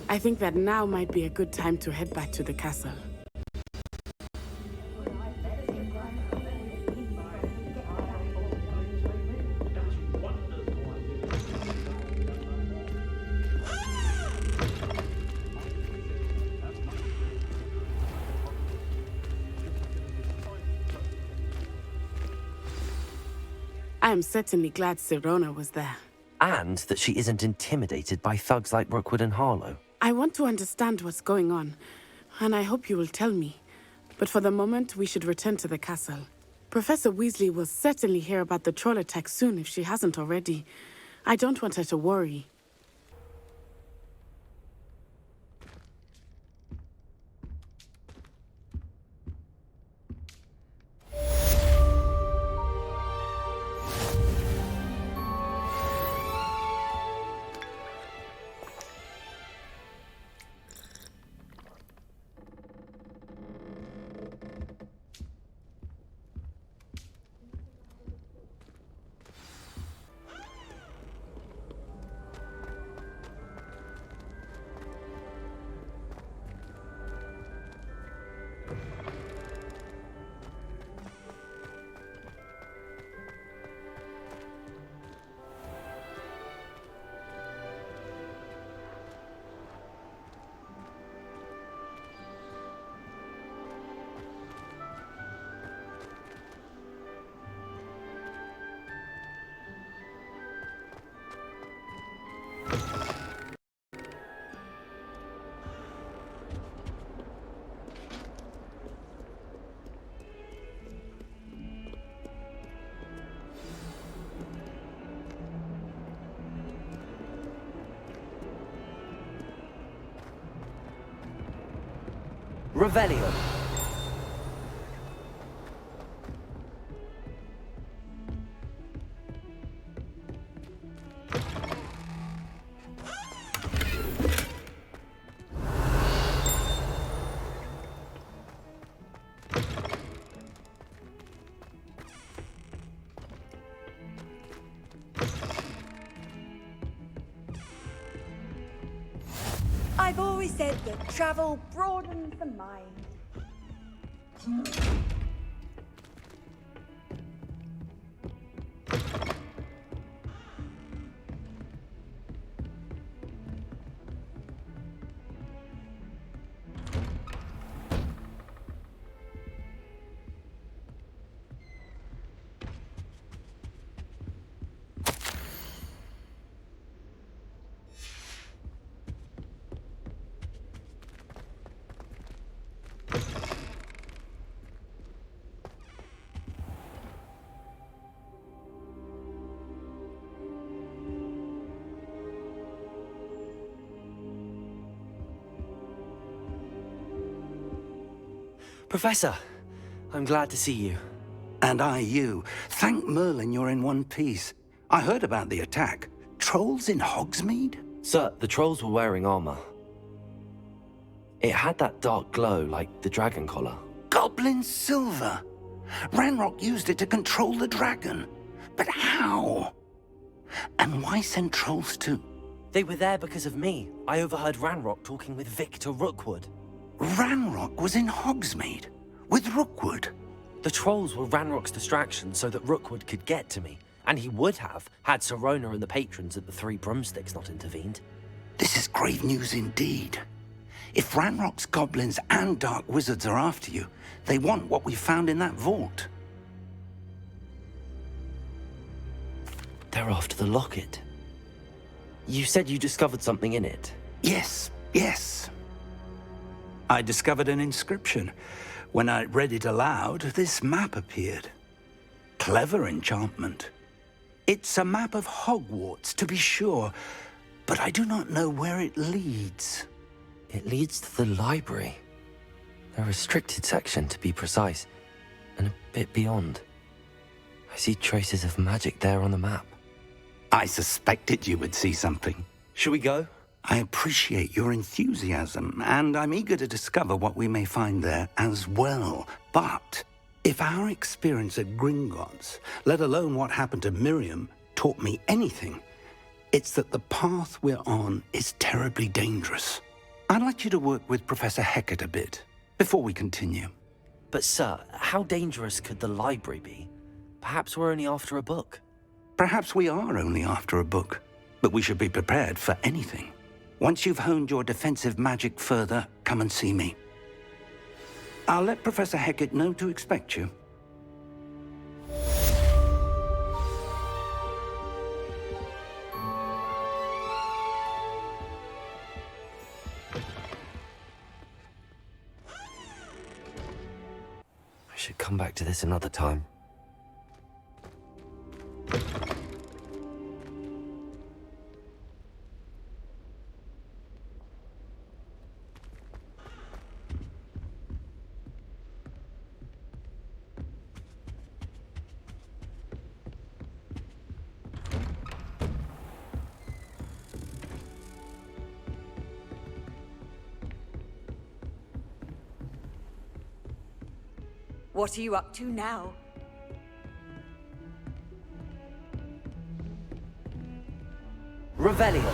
I think that now might be a good time to head back to the castle. I am certainly glad Sirona was there. And that she isn't intimidated by thugs like Rookwood and Harlow. I want to understand what's going on, and I hope you will tell me. But for the moment, we should return to the castle. Professor Weasley will certainly hear about the troll attack soon if she hasn't already. I don't want her to worry. Revelio. I've always said that travel broadens the mind. Professor, I'm glad to see you. And I you. Thank Merlin you're in one piece. I heard about the attack. Trolls in Hogsmeade? Sir, the trolls were wearing armor. It had that dark glow like the dragon collar. Goblin silver! Ranrock used it to control the dragon. But how? And why send trolls too? They were there because of me. I overheard Ranrock talking with Victor Rookwood. Ranrock was in Hogsmeade with Rookwood. The trolls were Ranrock's distraction so that Rookwood could get to me, and he would have had Sirona and the patrons at the Three Broomsticks not intervened. This is grave news indeed. If Ranrock's goblins and dark wizards are after you, they want what we found in that vault. They're after the locket. You said you discovered something in it. Yes. I discovered an inscription. When I read it aloud, this map appeared. Clever enchantment. It's a map of Hogwarts, to be sure, but I do not know where it leads. It leads to the library. A restricted section, to be precise, and a bit beyond. I see traces of magic there on the map. I suspected you would see something. Shall we go? I appreciate your enthusiasm, and I'm eager to discover what we may find there as well. But if our experience at Gringotts, let alone what happened to Miriam, taught me anything, It's that the path we're on is terribly dangerous. I'd like you to work with Professor Hecat a bit before we continue. But, sir, how dangerous could the library be? Perhaps we're only after a book. Perhaps we are only after a book, but we should be prepared for anything. Once you've honed your defensive magic further, come and see me. I'll let Professor Hecat know to expect you. I should come back to this another time. What are you up to now? Revelio.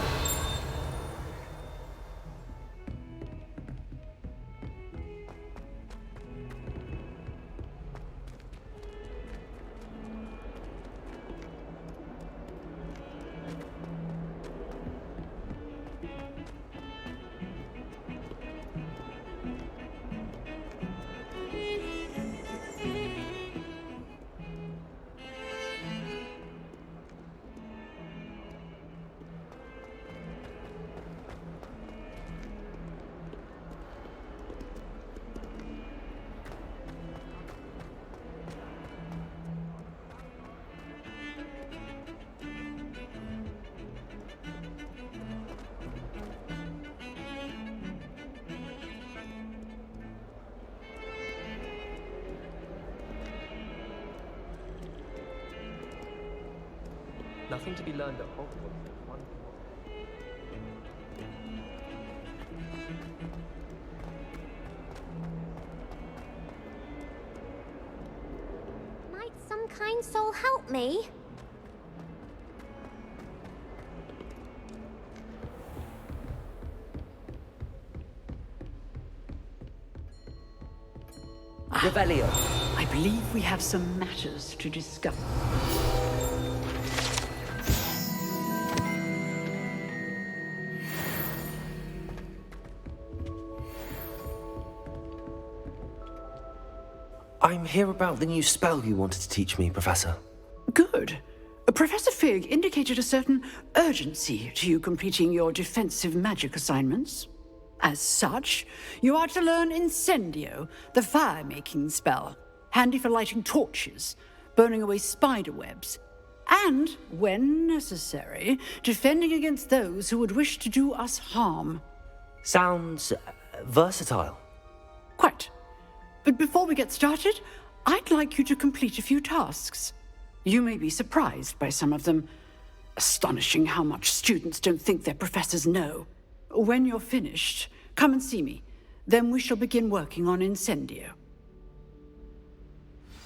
Nothing to be learned at Hogwarts. Might some kind soul help me? Revelio. I believe we have some matters to discuss. I'm here about the new spell you wanted to teach me, Professor. Good. Professor Fig indicated a certain urgency to you completing your defensive magic assignments. As such, you are to learn Incendio, the fire-making spell, handy for lighting torches, burning away spider webs, and, when necessary, defending against those who would wish to do us harm. Sounds versatile. Quite. But before we get started, I'd like you to complete a few tasks. You may be surprised by some of them. Astonishing how much students don't think their professors know. When you're finished, come and see me. Then we shall begin working on Incendio.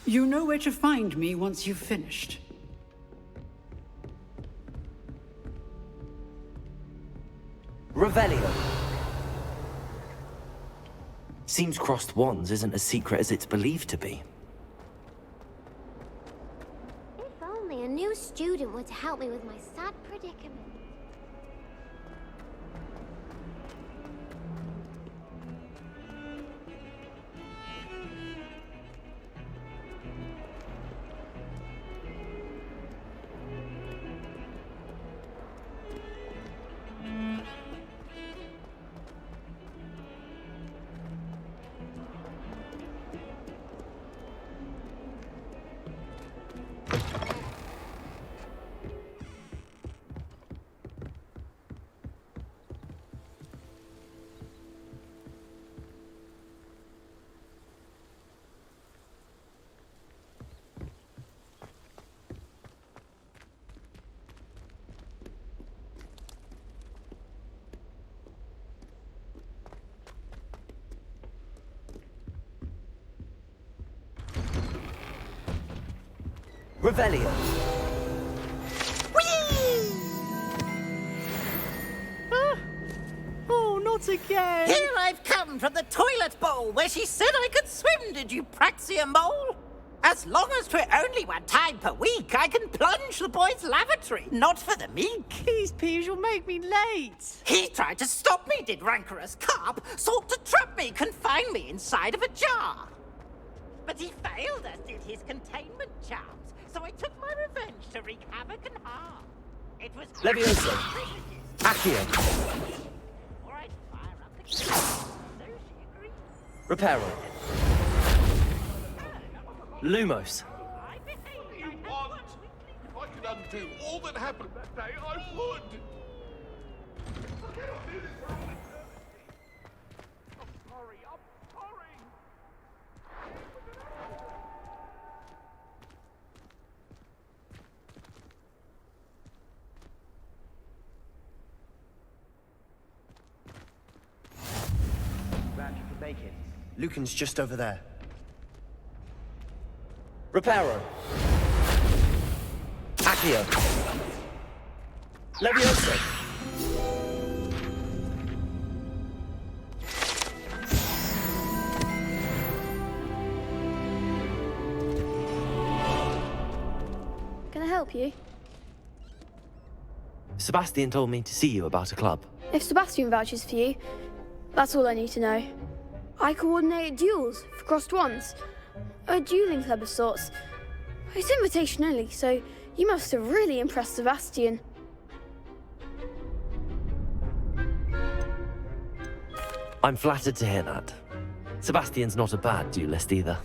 You know where to find me once you've finished. Revelio. Seems crossed wands isn't as secret as it's believed to be. If only a new student were to help me with my sad predicament. Revelio. Not again! Here I've come from the toilet bowl where she said I could swim, did you praxia mole? As long as 'twere only one time per week, I can plunge the boy's lavatory, not for the meek. These peas will make me late. He tried to stop me, did rancorous carp, sought to trap me, confine me inside of a jar. But he failed, as did his containment charms, so I took my revenge to wreak havoc and harm. It was Leviosa. Accio. Or I'd fire up the so she agreed. Reparo. Lumos. I behaved. You want? If I could undo all that happened that day, I would. I cannot do this. I'm sorry. I'm sorry. Glad you could make it. Lucan's just over there. Reparo. Accio. Leviosa. Can I help you? Sebastian told me to see you about a club. If Sebastian vouches for you, that's all I need to know. I coordinate duels for crossed wands. A dueling club of sorts. It's invitation only, so you must have really impressed Sebastian. I'm flattered to hear that. Sebastian's not a bad duelist either.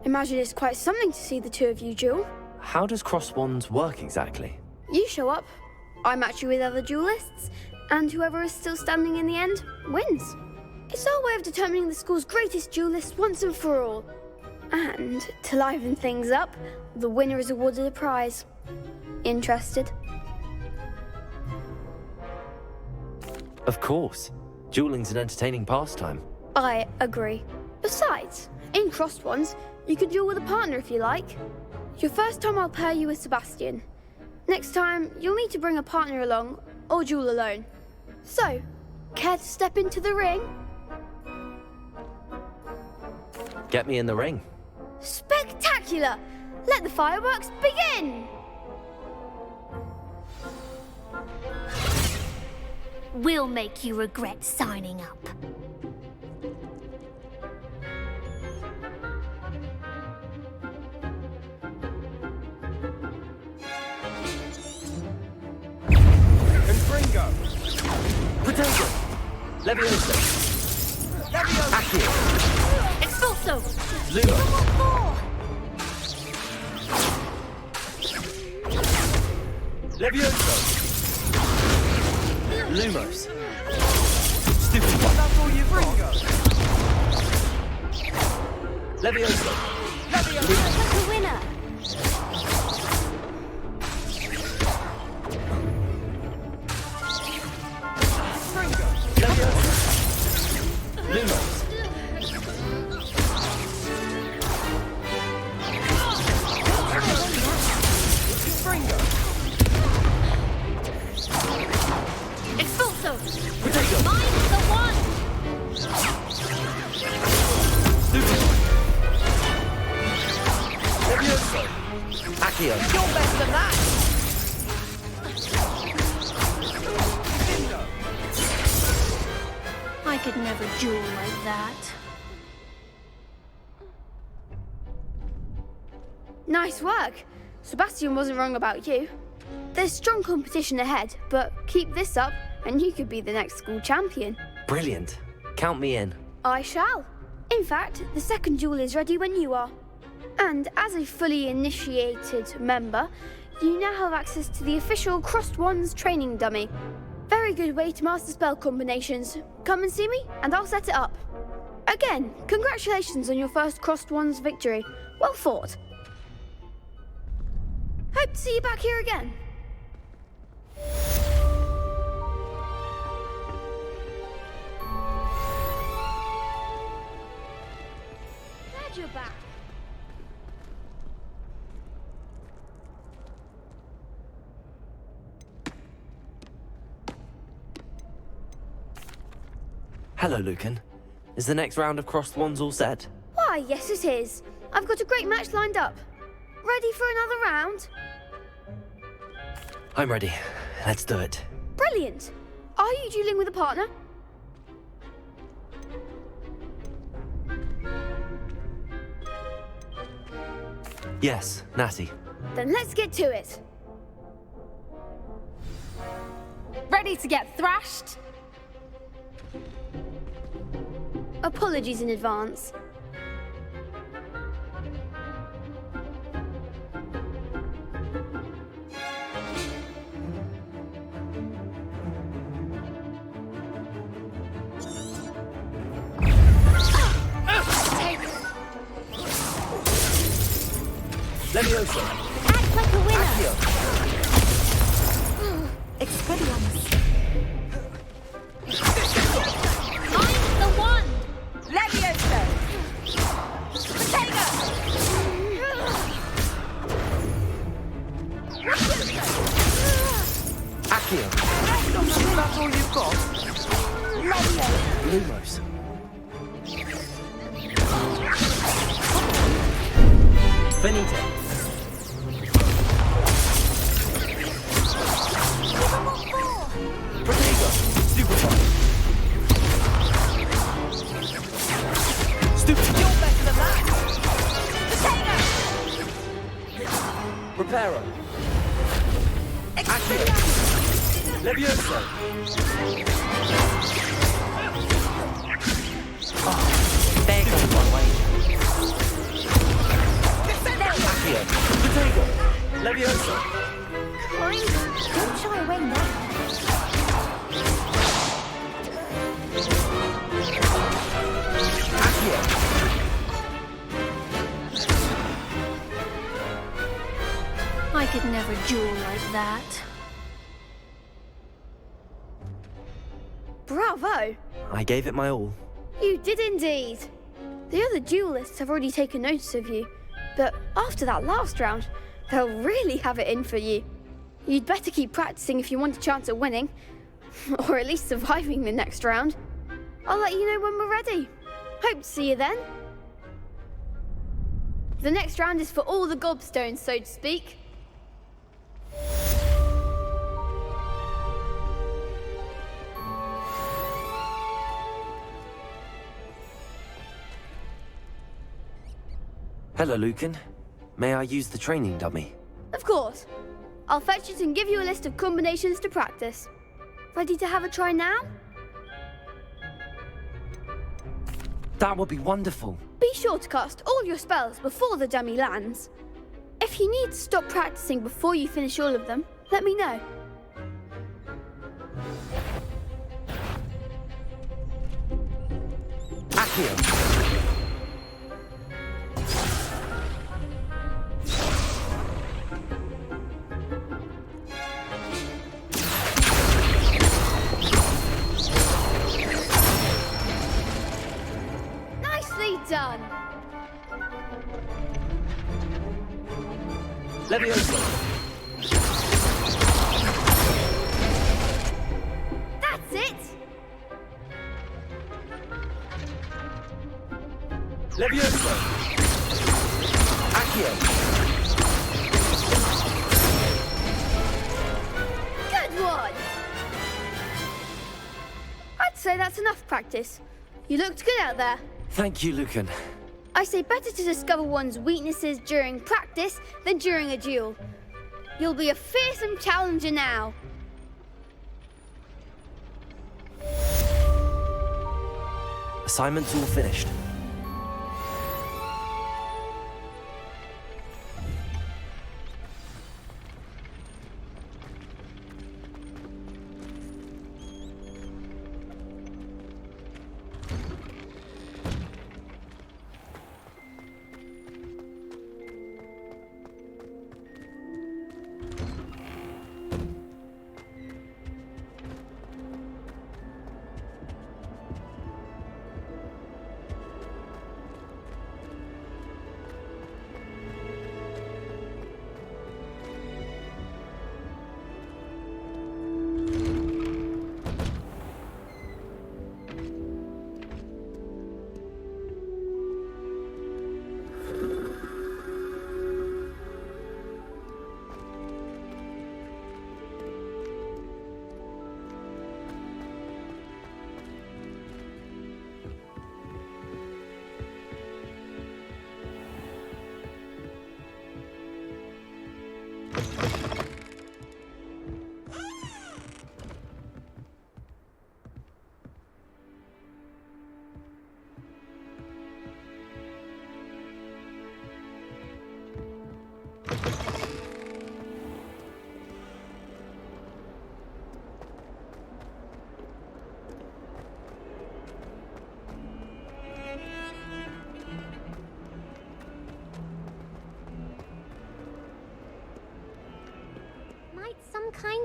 Imagine it's quite something to see the two of you duel. How does cross wands work exactly? You show up, I match you with other duelists, and whoever is still standing in the end wins. It's our way of determining the school's greatest duelist once and for all. And to liven things up, the winner is awarded a prize. Interested? Of course. Dueling's an entertaining pastime. I agree. Besides, in crossed ones, you can duel with a partner if you like. Your first time I'll pair you with Sebastian. Next time, you'll need to bring a partner along, or duel alone. So, care to step into the ring? Get me in the ring. Spectacular! Let the fireworks begin! We'll make you regret signing up. Confringo! Potato! Leviosa! Accio! Expulso! Luma! Leviosa! Lumos! Stupid one! That's all you've got? Leviosa! The winner! Lumos! Expulso! Potato! Mine's the one! Stupid one! Leviosa! Accio! You're better than that. I could never duel like that. Nice work. Sebastian wasn't wrong about you. There's strong competition ahead, but keep this up and you could be the next school champion. Brilliant. Count me in. I shall. In fact, the second duel is ready when you are. And as a fully initiated member, you now have access to the official Crossed Wands training dummy. Very good way to master spell combinations. Come and see me, and I'll set it up. Again, congratulations on your first Crossed Wands victory. Well fought. Hope to see you back here again. Glad you're back. Hello, Lucan. Is the next round of crossed wands all set? Why, yes it is. I've got a great match lined up. Ready for another round? I'm ready. Let's do it. Brilliant. Are you dueling with a partner? Yes, Natty. Then let's get to it. Ready to get thrashed? Apologies in advance. Leviosa. Act like a winner. Accio. Expelliarmus. I'm the one. Leviosa. Potato. Accio. That's all you've got. Leviosa. Lumos. Finito. Protego. Stupefy. Stupefy. You're better than that. Potato. Reparo. Accio. Leviosa. There goes one wager. Accio. Protego. Leviosa. Don't shy away now. Accio. I could never duel like that. Bravo! I gave it my all. You did indeed. The other duelists have already taken notice of you, but after that last round, they'll really have it in for you. You'd better keep practicing if you want a chance at winning, or at least surviving the next round. I'll let you know when we're ready. Hope to see you then. The next round is for all the gobstones, so to speak. Hello, Lucan. May I use the training dummy? Of course. I'll fetch it and give you a list of combinations to practice. Ready to have a try now? That would be wonderful. Be sure to cast all your spells before the dummy lands. If you need to stop practicing before you finish all of them, let me know. Accio. Nicely done. Leviosa. That's it. Leviosa. Accio. Good one. I'd say that's enough practice. You looked good out there. Thank you, Lucan. I say better to discover one's weaknesses during practice than during a duel. You'll be a fearsome challenger now. Assignment's all finished.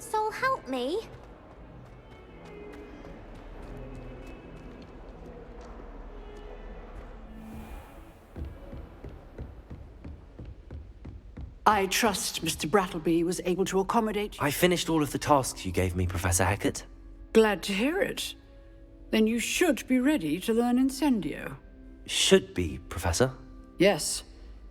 soul help me? I trust Mr. Brattleby was able to accommodate... I finished all of the tasks you gave me, Professor Hecat. Glad to hear it. Then you should be ready to learn Incendio. Should be, Professor? Yes.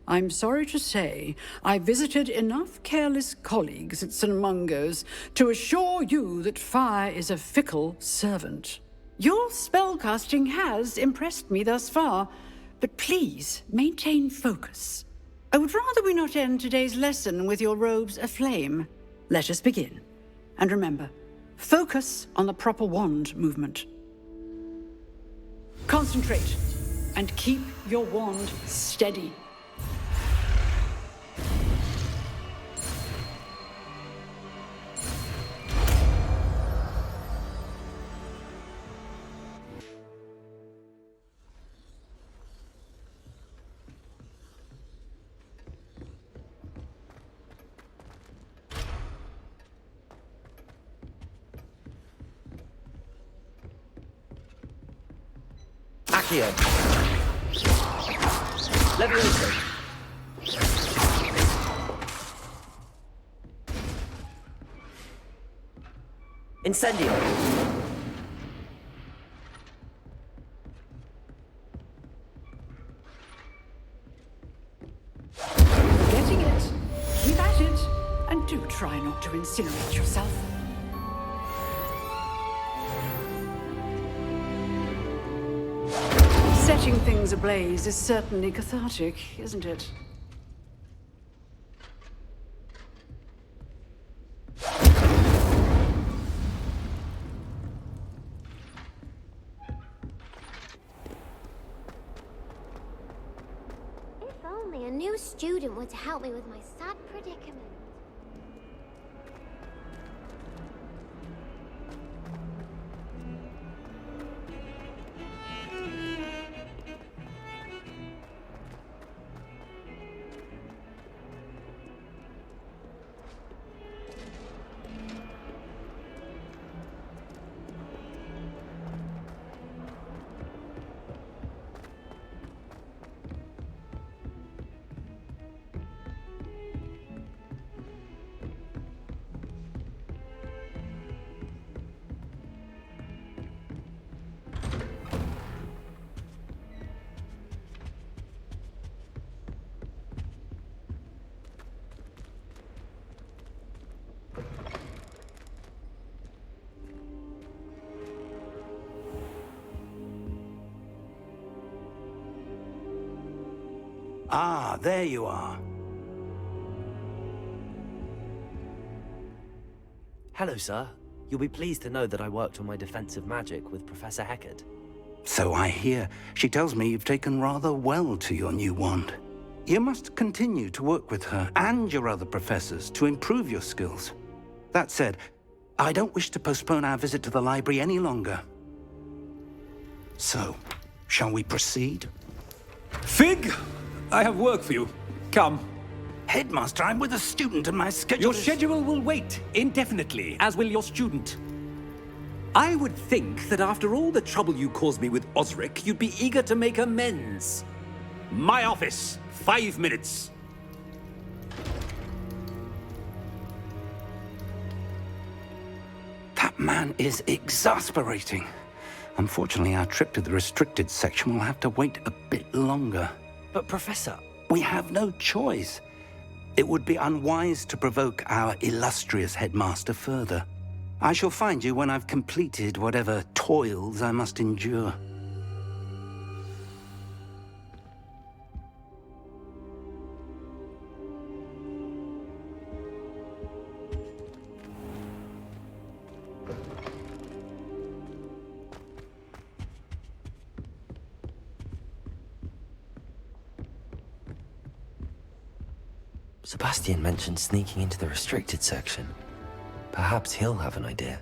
I'm sorry to say, I visited enough careless colleagues at St. Mungo's to assure you that fire is a fickle servant. Your spellcasting has impressed me thus far, but please maintain focus. I would rather we not end today's lesson with your robes aflame. Let us begin. And remember, focus on the proper wand movement. Concentrate, and keep your wand steady. Accio. Levioso. Incendio. Getting it. Keep at it. And do try not to incinerate yourself. Setting things ablaze is certainly cathartic, isn't it? If only a new student were to help me with my sad predicament. Ah, there you are. Hello, sir. You'll be pleased to know that I worked on my defensive magic with Professor Hecat. So I hear. She tells me you've taken rather well to your new wand. You must continue to work with her and your other professors to improve your skills. That said, I don't wish to postpone our visit to the library any longer. So, shall we proceed? Fig! I have work for you. Come. Headmaster, I'm with a student and my schedule Your schedule will wait indefinitely, as will your student. I would think that after all the trouble you caused me with Osric, you'd be eager to make amends. My office, 5 minutes. That man is exasperating. Unfortunately, our trip to the restricted section will have to wait a bit longer. But, Professor... We have no choice. It would be unwise to provoke our illustrious headmaster further. I shall find you when I've completed whatever toils I must endure. Sebastian mentioned sneaking into the restricted section. Perhaps he'll have an idea.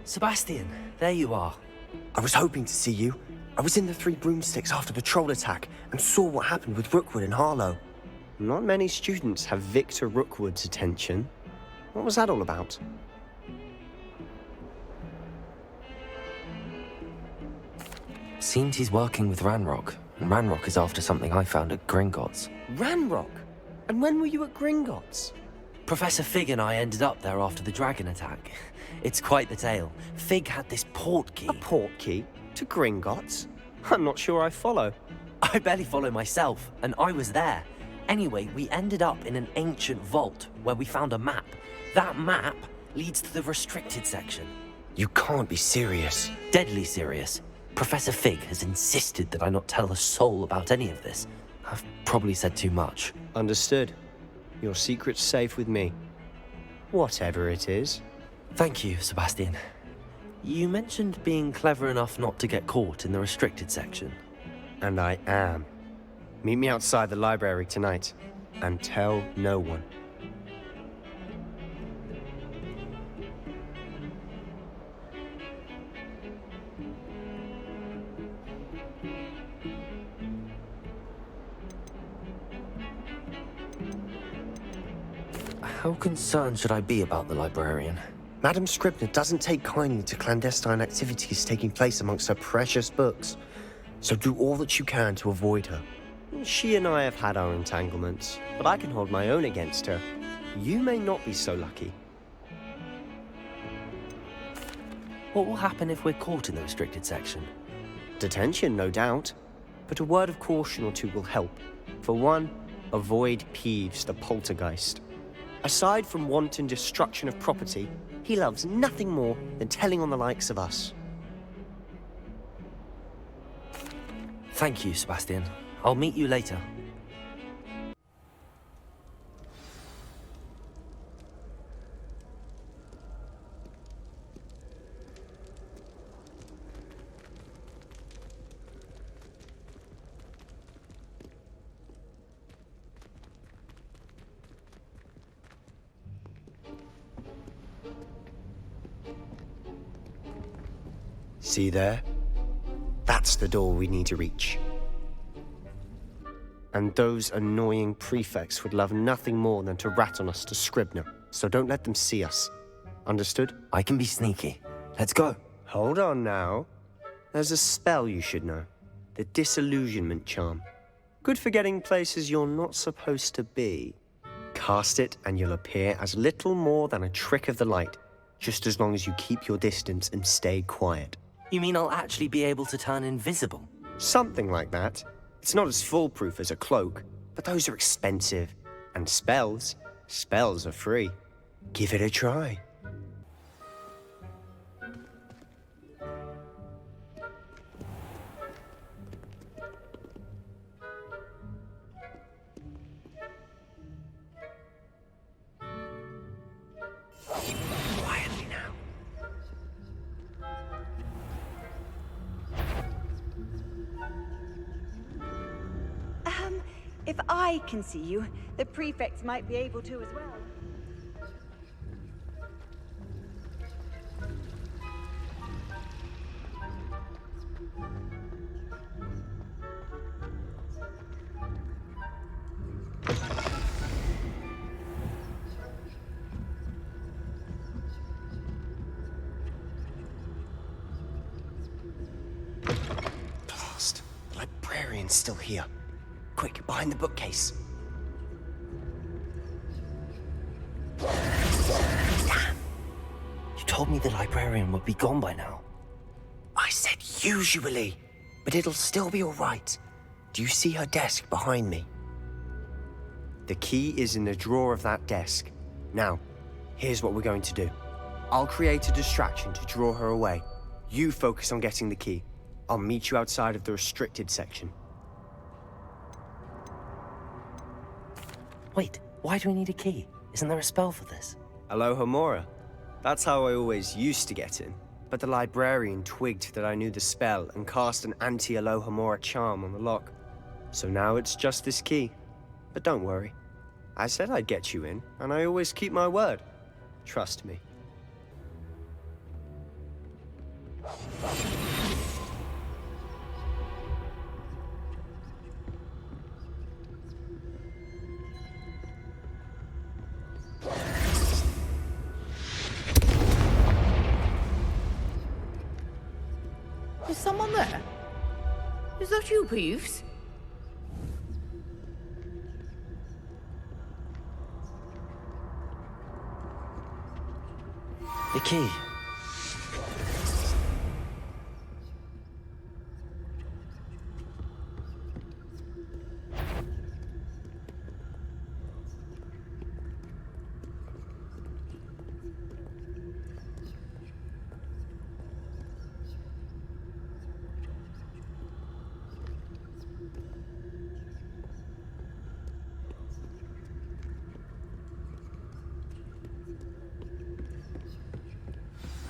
Sebastian, there you are. I was hoping to see you. I was in the Three Broomsticks after the troll attack and saw what happened with Rookwood and Harlow. Not many students have Victor Rookwood's attention. What was that all about? Seems he's working with Ranrock, and Ranrock is after something I found at Gringotts. Ranrock? And when were you at Gringotts? Professor Fig and I ended up there after the dragon attack. It's quite the tale. Fig had this port key. A port key? To Gringotts? I'm not sure I follow. I barely follow myself, and I was there. Anyway, we ended up in an ancient vault where we found a map. That map leads to the restricted section. You can't be serious. Deadly serious. Professor Fig has insisted that I not tell a soul about any of this. I've probably said too much. Understood. Your secret's safe with me. Whatever it is. Thank you, Sebastian. You mentioned being clever enough not to get caught in the restricted section. And I am. Meet me outside the library tonight, and tell no one. How concerned should I be about the librarian? Madam Scribner doesn't take kindly to clandestine activities taking place amongst her precious books, so do all that you can to avoid her. She and I have had our entanglements, but I can hold my own against her. You may not be so lucky. What will happen if we're caught in the restricted section? Detention, no doubt, but a word of caution or two will help. For one, avoid Peeves the poltergeist. Aside from wanton destruction of property, he loves nothing more than telling on the likes of us. Thank you, Sebastian. I'll meet you later. See there? That's the door we need to reach. And those annoying prefects would love nothing more than to rat on us to Scribner, so don't let them see us. Understood? I can be sneaky. Let's go. Hold on now. There's a spell you should know. The Disillusionment Charm. Good for getting places you're not supposed to be. Cast it and you'll appear as little more than a trick of the light, just as long as you keep your distance and stay quiet. You mean I'll actually be able to turn invisible? Something like that. It's not as foolproof as a cloak, but those are expensive. And spells are free. Give it a try. Quietly now. If I can see you, the prefects might be able to as well. Blast. The librarian's still here. Quick, behind the bookcase. Damn. You told me the librarian would be gone by now. I said usually, but it'll still be all right. Do you see her desk behind me? The key is in the drawer of that desk. Now, here's what we're going to do. I'll create a distraction to draw her away. You focus on getting the key. I'll meet you outside of the restricted section. Wait, why do we need a key? Isn't there a spell for this? Alohomora. That's how I always used to get in. But the librarian twigged that I knew the spell and cast an anti-Alohomora charm on the lock. So now it's just this key. But don't worry. I said I'd get you in, and I always keep my word. Trust me. Is someone there? Is that you, Peeves? The key.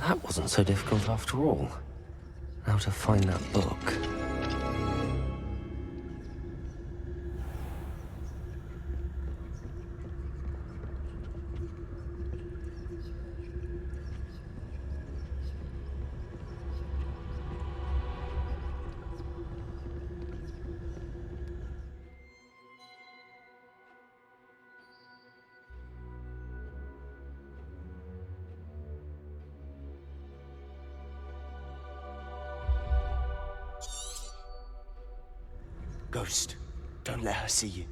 That wasn't so difficult after all. Now to find that book. Ghost, don't let her see you.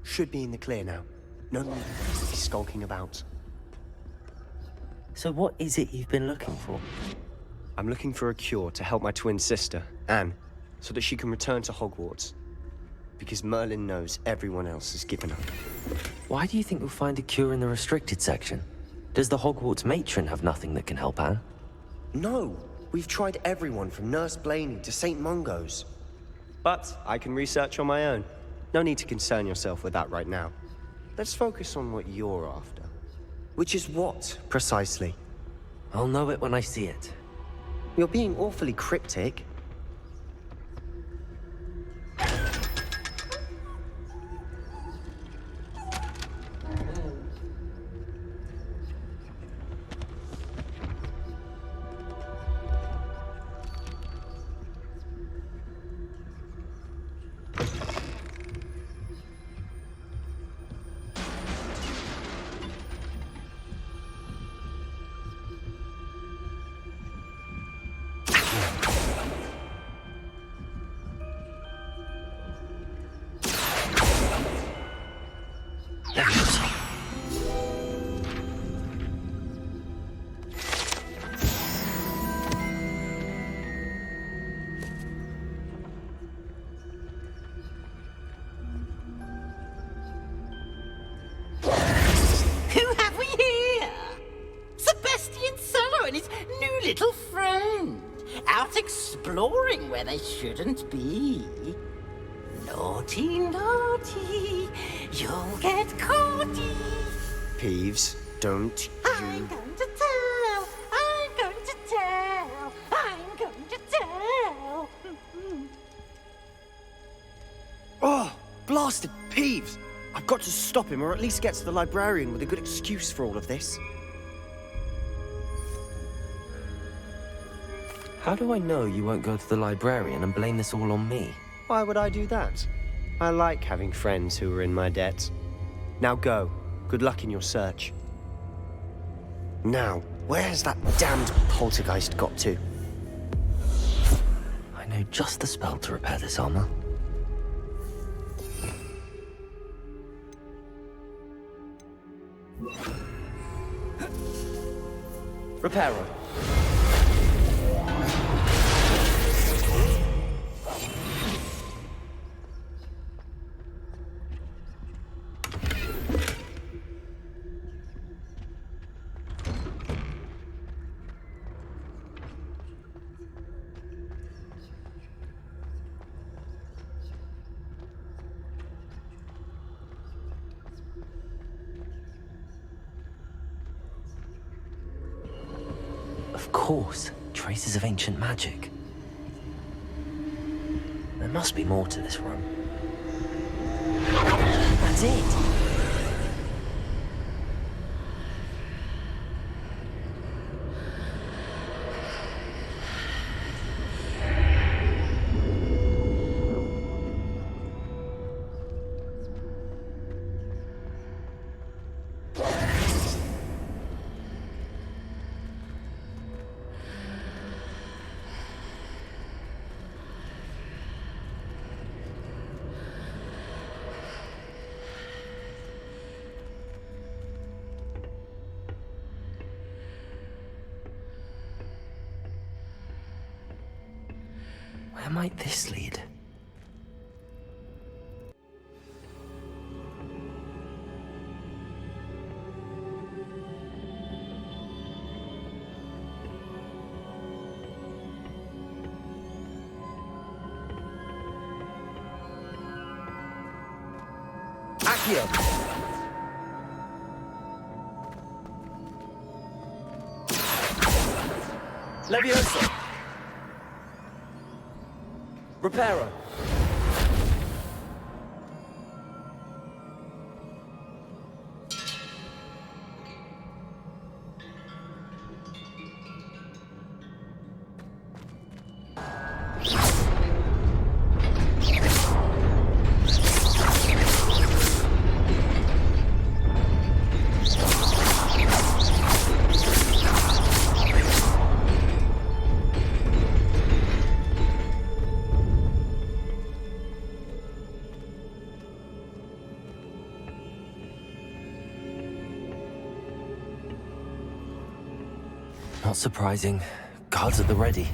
Should be in the clear now. No need to be skulking about. So what is it you've been looking for? I'm looking for a cure to help my twin sister, Anne, so that she can return to Hogwarts. Because Merlin knows everyone else has given up. Why do you think we'll find a cure in the restricted section? Does the Hogwarts matron have nothing that can help Anne? No! We've tried everyone from Nurse Blaney to St. Mungo's. But I can research on my own. No need to concern yourself with that right now. Let's focus on what you're after. Which is what, precisely? I'll know it when I see it. You're being awfully cryptic. Little friend, out exploring where they shouldn't be. Naughty, naughty, you'll get caughty. Peeves, don't you... I'm going to tell, I'm going to tell, I'm going to tell. Oh, blasted Peeves! I've got to stop him, or at least get to the librarian with a good excuse for all of this. How do I know you won't go to the librarian and blame this all on me? Why would I do that? I like having friends who are in my debt. Now go. Good luck in your search. Now, where's that damned poltergeist got to? I know just the spell to repair this armor. Reparo. Of course, traces of ancient magic. There must be more to this room. That's it. Where might this lead? Accio! Leviosa! Reparo! Not surprising. Guards at the ready.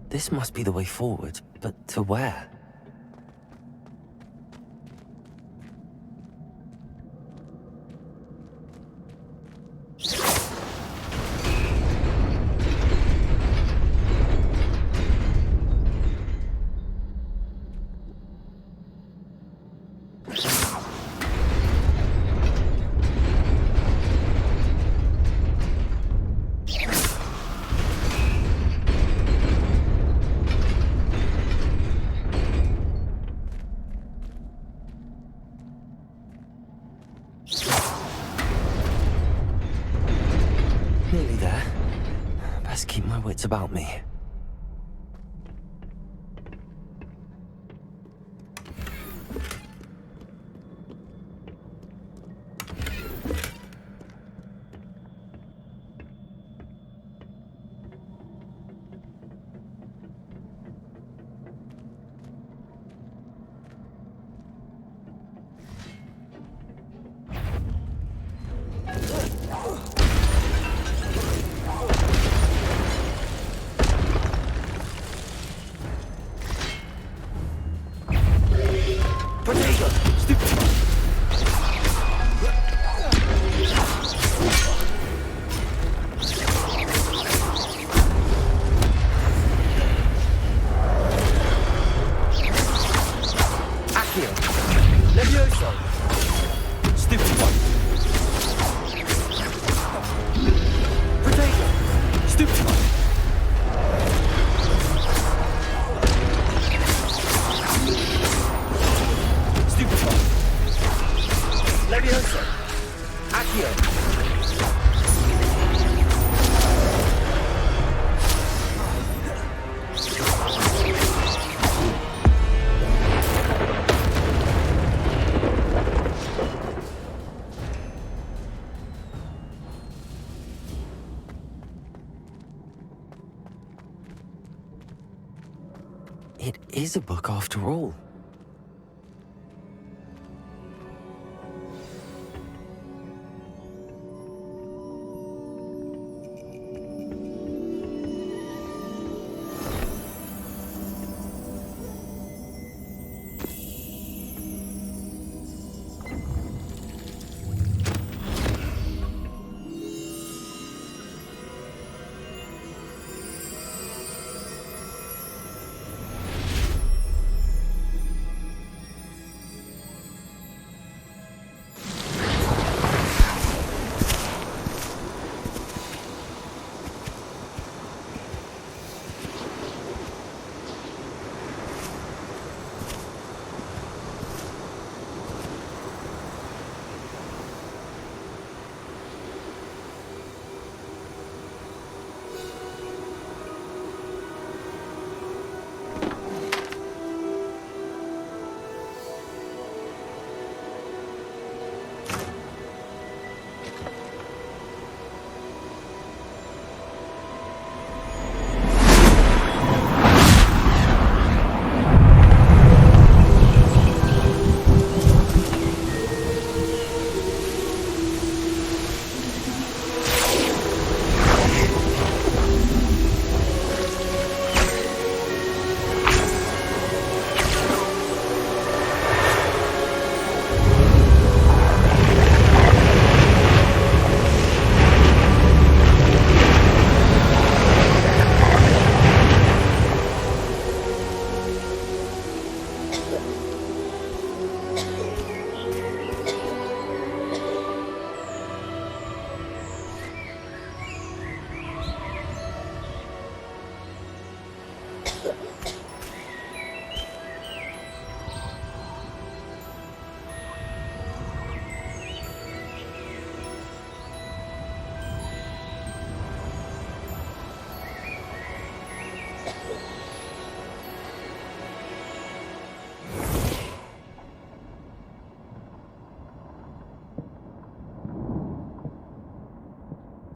This must be the way forward, but to where? Nearly there. Best keep my wits about me. Leviosa! Accio! It is a book after all.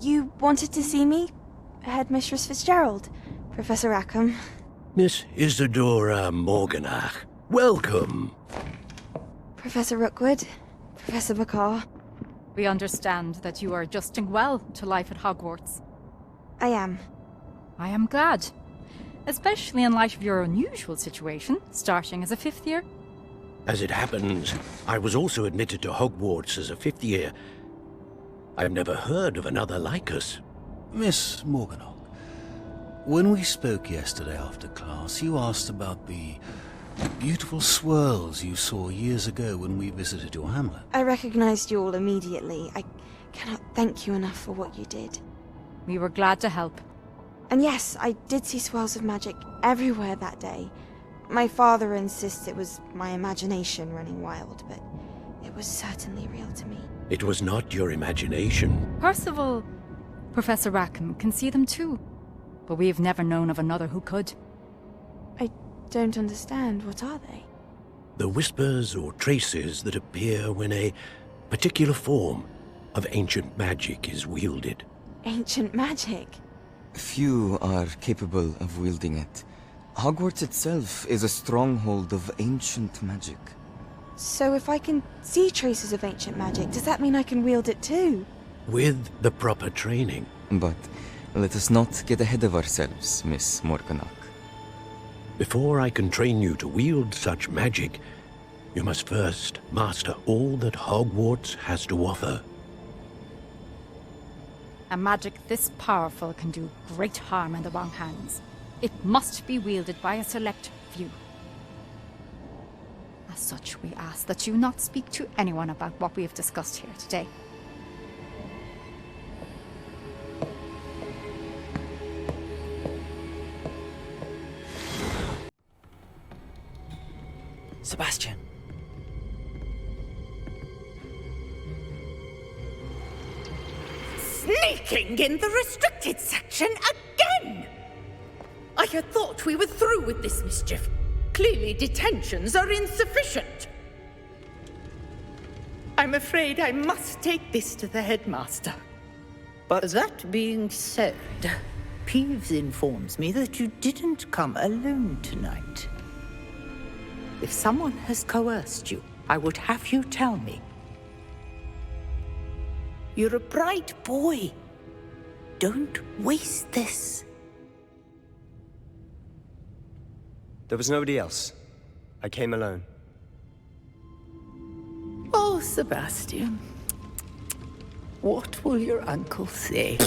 You wanted to see me? Headmistress Fitzgerald, Professor Rackham. Miss Isadora Morganach, welcome. Professor Rookwood, Professor Bakar. We understand that you are adjusting well to life at Hogwarts. I am. I am glad. Especially in light of your unusual situation, starting as a fifth year. As it happens, I was also admitted to Hogwarts as a fifth year. I've never heard of another like us. Miss Morganach, when we spoke yesterday after class, you asked about the beautiful swirls you saw years ago when we visited your hamlet. I recognized you all immediately. I cannot thank you enough for what you did. We were glad to help. And yes, I did see swirls of magic everywhere that day. My father insists it was my imagination running wild, but it was certainly real to me. It was not your imagination. Percival, Professor Rackham can see them too, but we've never known of another who could. I don't understand. What are they? The whispers or traces that appear when a particular form of ancient magic is wielded. Ancient magic? Few are capable of wielding it. Hogwarts itself is a stronghold of ancient magic. So if I can see traces of ancient magic, does that mean I can wield it too? With the proper training. But let us not get ahead of ourselves, Miss Morganach. Before I can train you to wield such magic, you must first master all that Hogwarts has to offer. A magic this powerful can do great harm in the wrong hands. It must be wielded by a select few. As such, we ask that you not speak to anyone about what we have discussed here today. Sebastian. Sneaking in the restricted section again! I had thought we were through with this mischief. Clearly detentions are insufficient. I'm afraid I must take this to the headmaster. But that being said, Peeves informs me that you didn't come alone tonight. If someone has coerced you, I would have you tell me. You're a bright boy. Don't waste this. There was nobody else. I came alone. Oh, Sebastian. What will your uncle say?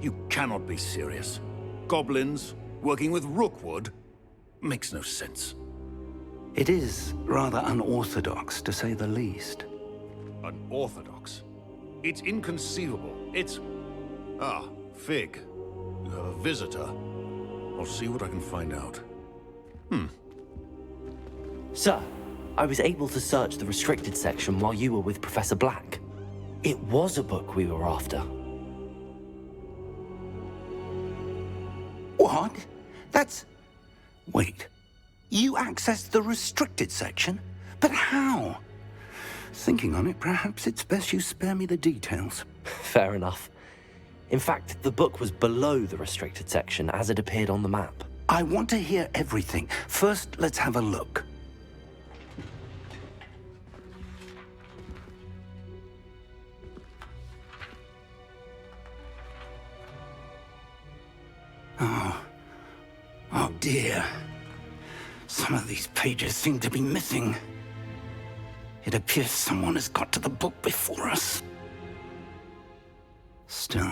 You cannot be serious. Goblins working with Rookwood makes no sense. It is rather unorthodox, to say the least. Unorthodox? It's inconceivable. It's... Ah, Fig. You have a visitor. I'll see what I can find out. Sir, I was able to search the restricted section while you were with Professor Black. It was a book we were after. What? That's... Wait. You accessed the restricted section? But how? Thinking on it, perhaps it's best you spare me the details. Fair enough. In fact, the book was below the restricted section as it appeared on the map. I want to hear everything. First, let's have a look. Oh dear. Some of these pages seem to be missing. It appears someone has got to the book before us. Still,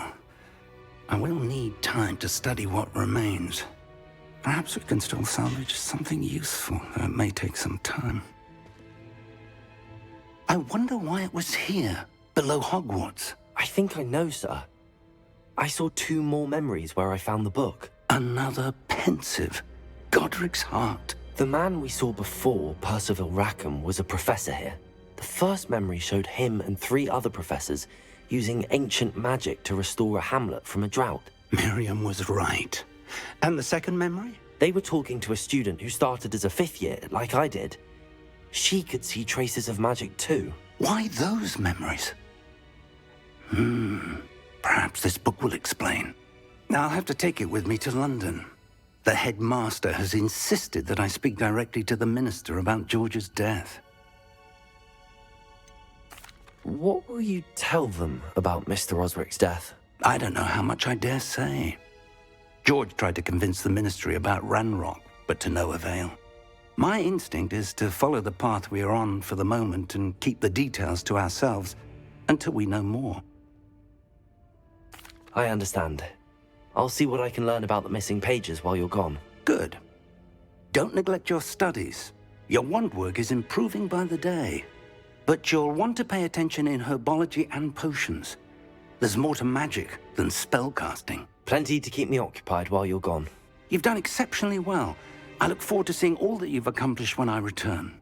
I will need time to study what remains. Perhaps we can still salvage something useful, though it may take some time. I wonder why it was here, below Hogwarts. I think I know, sir. I saw 2 more memories where I found the book. Another pensive. Godric's heart. The man we saw before, Percival Rackham, was a professor here. The first memory showed him and 3 other professors using ancient magic to restore a hamlet from a drought. Miriam was right. And the second memory? They were talking to a student who started as a 5th year, like I did. She could see traces of magic too. Why those memories? Perhaps this book will explain. I'll have to take it with me to London. The headmaster has insisted that I speak directly to the minister about George's death. What will you tell them about Mr. Osric's death? I don't know how much I dare say. George tried to convince the ministry about Ranrock, but to no avail. My instinct is to follow the path we are on for the moment and keep the details to ourselves until we know more. I understand. I'll see what I can learn about the missing pages while you're gone. Good. Don't neglect your studies. Your wand work is improving by the day. But you'll want to pay attention in herbology and potions. There's more to magic than spellcasting. Plenty to keep me occupied while you're gone. You've done exceptionally well. I look forward to seeing all that you've accomplished when I return.